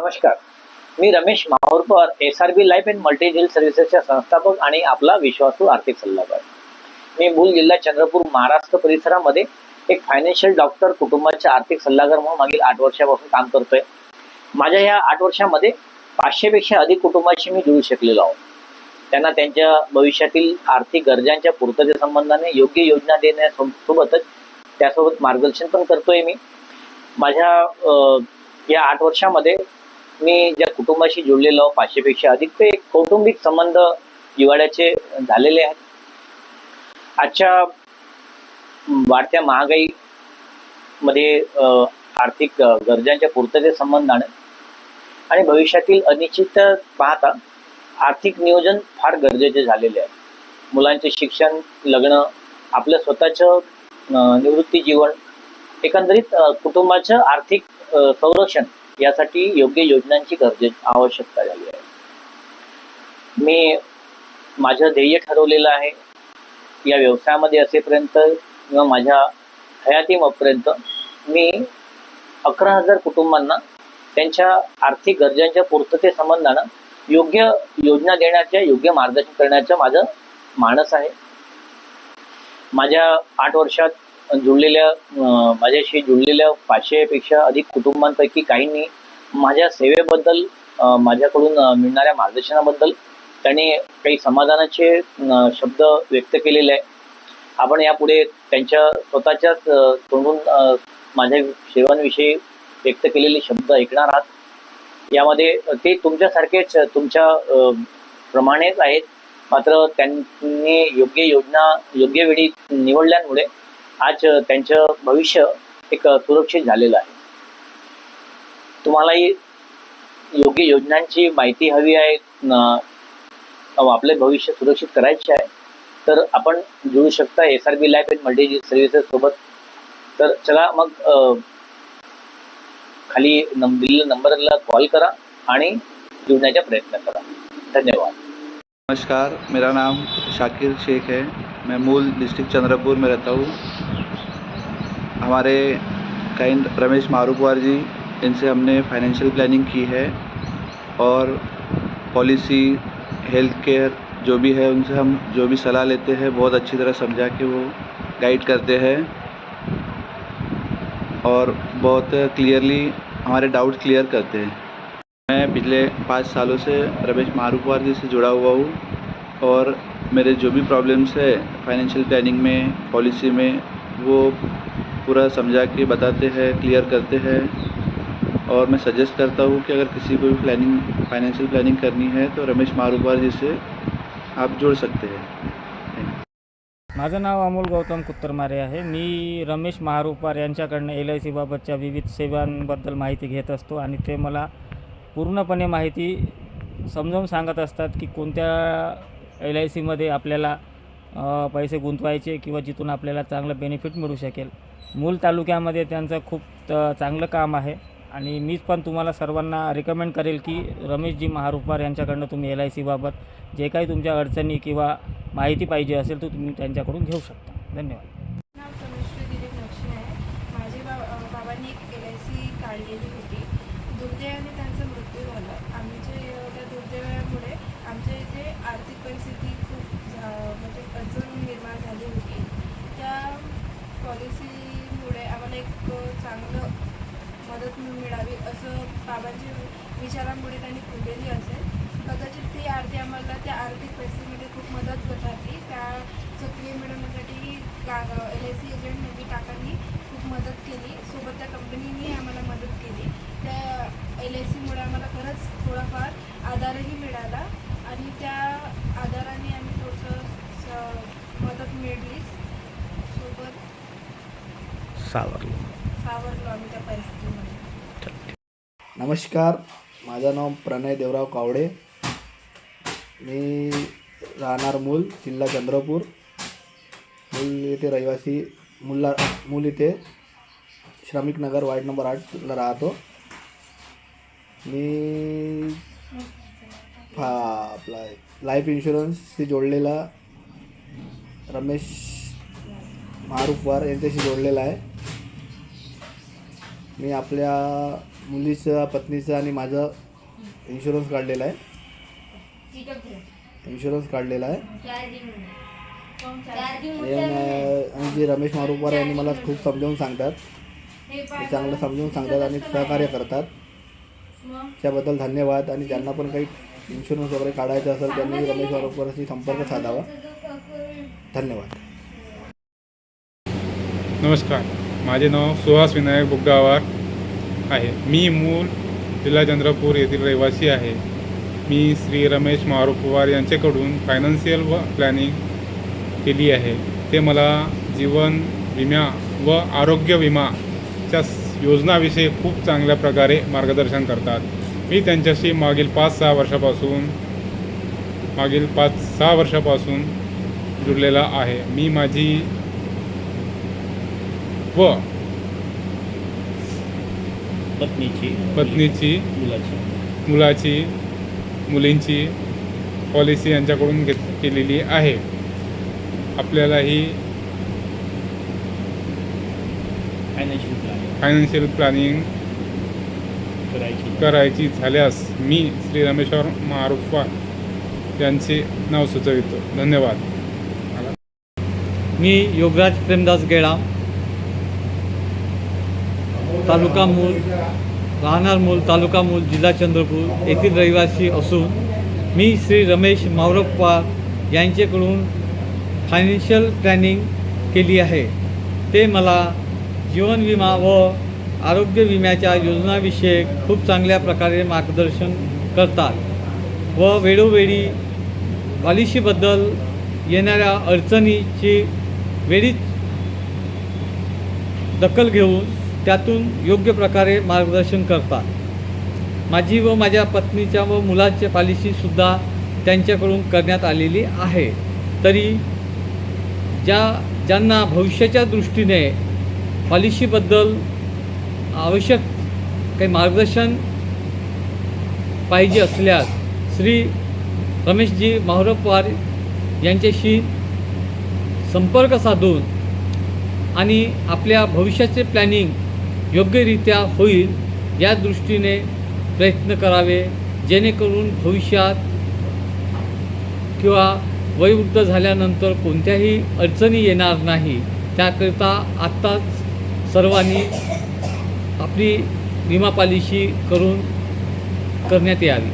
नमस्कार, मी Ramesh Mahurkar, SRB life and multi health सर्व्हिसेसच्या संस्थापक आणि आपला विश्वासू आर्थिक सल्लागार. मी मूल जिल्हा चंद्रपूर महाराष्ट्र परिसरामध्ये एक फायनान्शियल डॉक्टर कुटुंबाचे आर्थिक सल्लागार म्हणून मागील 8 वर्षापासून काम करतोय. माझ्या या 8 वर्षामध्ये 500 पेक्षा अधिक कुटुंबाशी मी जुळू शकलेलो आहोत. त्यांना त्यांच्या भविष्यातील आर्थिक गरजांच्या पूर्ततेसंबंधाने योग्य योजना देण्यासोबतच त्यासोबत मार्गदर्शन पण करतोय. मी माझ्या या 8 वर्षामध्ये मी ज्या कुटुंबाशी जुळलेलो 500 पेक्षा अधिक ते कौटुंबिक संबंध जिव्हाळ्याचे झालेले आहेत. आजच्या वाढत्या महागाईमध्ये आर्थिक गरजांच्या पूर्तते संबंधाने आणि भविष्यातील अनिश्चितता पाहता आर्थिक नियोजन फार गरजेचे झालेले आहे. मुलांचे शिक्षण, लग्न, आपलं स्वतःचं निवृत्ती जीवन, एकंदरीत कुटुंबाचं आर्थिक संरक्षण यासाठी योग्य योजनांची आवश्यकता झाली आहे. मी माझं ध्येय ठरवलेलं आहे. या व्यवसायामध्ये असेपर्यंत किंवा माझ्या हयातीपर्यंत मी 11,000 कुटुंबांना त्यांच्या आर्थिक गरजांच्या पूर्तते संबंधानं योग्य योजना देण्याच्या, योग्य मार्गदर्शन करण्याचं माझं मानस आहे. माझ्या 8 वर्षात माझ्याशी जुळलेल्या 500 पेक्षा अधिक कुटुंबांपैकी काहींनी माझ्या सेवेबद्दल, माझ्याकडून मिळणाऱ्या मार्गदर्शनाबद्दल त्यांनी काही समाधानाचे शब्द व्यक्त केलेले आहे. आपण यापुढे त्यांच्या स्वतःच्याच तोंडून माझ्या सेवांविषयी व्यक्त केलेले शब्द ऐकणार आहात. यामध्ये ते तुमच्यासारखेच, तुमच्या प्रमाणेच आहेत, मात्र त्यांनी योग्य योजना योग्य वेळी निवडल्यामुळे आज त्यांचं भविष्य एक सुरक्षित झालेलं आहे. तुम्हालाही योग्य योजनांची माहिती हवी आहे, आपले भविष्य सुरक्षित करायचे आहे, तर आपण जुळू शकता SRB life and multi health services सोबत. तर चला मग खाली दिलेल्या नंबरला कॉल करा आणि जुड़ने प्रयत्न करा. धन्यवाद. नमस्कार, मेरा नाम शाकिर शेख है. मैं मूल डिस्ट्रिक्ट चंद्रपुर में रहता हूँ. हमारे काइंड रमेश मारूपुर जी, इनसे हमने फाइनेंशियल प्लानिंग की है और पॉलिसी, हेल्थ केयर जो भी है उनसे हम जो भी सलाह लेते हैं बहुत अच्छी तरह समझा के वो गाइड करते हैं और बहुत क्लियरली हमारे डाउट क्लियर करते हैं. मैं पिछले 5 सालों से रमेश मारूपुर जी से जुड़ा हुआ हूँ और मेरे जो भी प्रॉब्लम्स है फाइनेंशियल प्लानिंग में, पॉलिसी में, वो पूरा समझा के बताते हैं, क्लियर करते हैं. और मैं सजेस्ट करता हूँ कि अगर किसी को भी फाइनेंशियल प्लानिंग करनी है तो रमेश मारूपुर जी से आप जुड़ सकते हैं. माझं नाव अमोल गौतम कुत्तरमारे आहे. मी रमेश महारुपार यांच्याकडनं LIC बाबतच्या विविध सेवांबद्दल माहिती घेत असतो आणि ते मला पूर्णपणे माहिती समजावून सांगत असतात की कोणत्या LICमध्ये आपल्याला पैसे गुंतवायचे किंवा जिथून आपल्याला चांगलं बेनिफिट मिळू शकेल. मूल तालुक्यामध्ये त्यांचं खूप चांगलं काम आहे आणि मीच पण तुम्हाला सर्वांना रिकमेंड करेल की रमेशजी महारुपार यांच्याकडनं तुम्ही LIC बाबत जे काही तुमच्या अडचणी किंवा माहिती पाहिजे असेल तर तुम्ही त्यांच्याकडून घेऊ शकता. धन्यवाद. नाव तनुश्री दिलीप नक्षी आहे. माझ्या बाबांनी एक LIC काढलेली होती. दुर्दैवाने त्यांचा मृत्यू झाला. त्या दुर्दैवामुळे आमच्या इथे आर्थिक परिस्थिती खूप म्हणजे अडचण निर्माण झाली होती. त्या पॉलिसीमुळे आम्हाला एक चांगलं मदत मिळावी असं बाबांच्या विचारांमुळे त्यांनी खुललेली असेल. कदाचित ती आम्हाला त्या आर्थिक परिस्थितीमध्ये खूप मदत ठरली. त्या सक्रिय मिळवण्यासाठी LIC एजंट म्हणजे काकांनी खूप मदत केली. सोबत त्या कंपनीने आम्हाला मदत केली. त्या LICमुळे आम्हाला खरंच थोडाफार आधारही मिळाला आणि त्या आधाराने आम्ही थोडंसं मदत मिळलीच. सोबत सावरलो आम्ही त्या परिस्थितीमध्ये. नमस्कार, माझं नाव प्रणय देवराव कावडे. मी राहणार मूल, जिल्हा चंद्रपूर. मूल येथे रहिवासी, मूल इथे श्रमिक नगर वार्ड नंबर 8ला राहतो. मी आपला लाईफ इन्शुरन्सशी जोडलेला रमेश मारूपुर यांच्याशी जोडलेला आहे. मी आपल्या मुलीचं, पत्नीचं आणि माझं इन्शुरन्स काढलेला आहे. आणि जे रमेश मारुपवार यांनी मला खूप समजावून सांगतात, ते चांगलं समजावून सांगतात आणि सहकार्य करतात. त्याबद्दल धन्यवाद. आणि ज्यांना पण काही इन्शुरन्स वगैरे काढायचं असेल त्यांनी रमेश मारुपवारशी संपर्क साधावा. धन्यवाद. नमस्कार, माझे नाव सुहास विनायक बुग्गावार आहे. मी मूळ जिल्हा चंद्रपूर येथील रहिवासी आहे. मी श्री रमेश मारुपवार यांच्याकडून फायनान्शियल व प्लॅनिंग केली आहे. ते मला जीवन विमा व आरोग्य विमाच्या योजनाविषयी खूप चांगल्या प्रकारे मार्गदर्शन करतात. मी त्यांच्याशी मागील 5-6 वर्षापासून जुडलेला आहे. मी माझी व पत्नीची मुलाची मुलींची पॉलिसी यांच्याकडून केलेली आहे. आपल्यालाही फायनान्शियल प्लॅनिंग करायची झाल्यास मी श्री रमेश्वर मारुपवार यांचे नाव सुचवितो. धन्यवाद. मी योगराज प्रेमदास गेडाम, तालुका मूल, राहणार मूल, तालुका मूल, जिल्हा चंद्रपूर येथील रहिवासी असून मी श्री रमेश मारुपवार यांच्याकडून फायनान्शियल प्लॅनिंग केली आहे. ते मला जीवन विमा व आरोग्य विम्याच्या योजनाविषयी खूप चांगल्या प्रकारे मार्गदर्शन करतात व वेळोवेळी पॉलिसीबद्दल येणाऱ्या अडचणीची वेळीच दखल घेऊन त्यातून योग्य प्रकारे मार्गदर्शन करतात. माझी व माझ्या पत्नीच्या व मुलाच्या पॉलिसीसुद्धा त्यांच्याकडून करण्यात आलेली आहे. तरी ज्यांना भविष्याच्या दृष्टीने पॉलिसीबद्दल आवश्यक काही मार्गदर्शन पाहिजे असल्यास श्री रमेशजी मारुपवार यांच्याशी संपर्क साधून आणि आपल्या भविष्याचे प्लॅनिंग योग्यरित्या होईल या दृष्टीने प्रयत्न करावे, जेणेकरून भविष्यात किंवा वयोवृद्ध झाल्यानंतर कोणत्याही अडचणी येणार नाही. त्याकरिता आत्ताच सर्वांनी आपली विमा पॉलिसी करण्यात यावी.